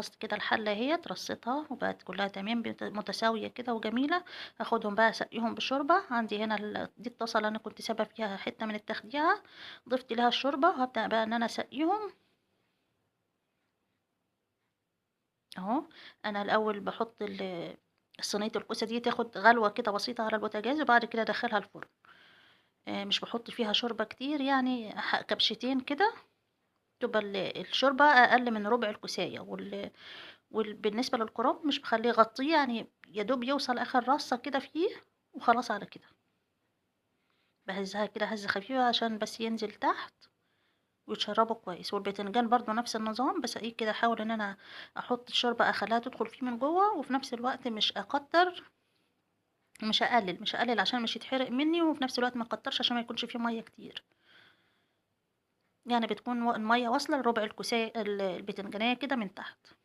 خلصت كده الحلة اهيت رصيتها وبقت كلها تمام متساوية كده وجميلة. هاخدهم بقى اسقيهم بشوربة. عندي هنا دي الطاسة اللي انا كنت سايبة فيها حتة من التخديعة، ضفت لها الشوربة وهبدأ بقى ان انا اسقيهم اهو. انا الاول بحط صينية الكوسة دي تاخد غلوة كده بسيطة على البوتاجاز، وبعد كده ادخلها الفرن. مش بحط فيها شوربة كتير، يعني كبشتين كده، تبقى الشوربة اقل من ربع الكوساية بالنسبة للكرنب مش باخلّيه يغطّيه، يعني يا دوب يوصل آخر رصّة كده فيه وخلاص على كده. باهزّها كده هزّة خفيفة عشان بس ينزل تحت ويتشرّبوا كويس، والباذنجان برضه نفس النظام، باسقيه كده أحاول إن أنا أحُط الشوربة أخلّيها تدخل فيه من جوّه، وفي نفس الوقت مش أكتّر مش هاقلل عشان مش يتحرق منّي، وفي نفس الوقت ما أكتّرش عشان ما يكونش فيه مَيّة كتير. يعني بتكون المَيّة واصلة لربع البتنجانية كده من تحت.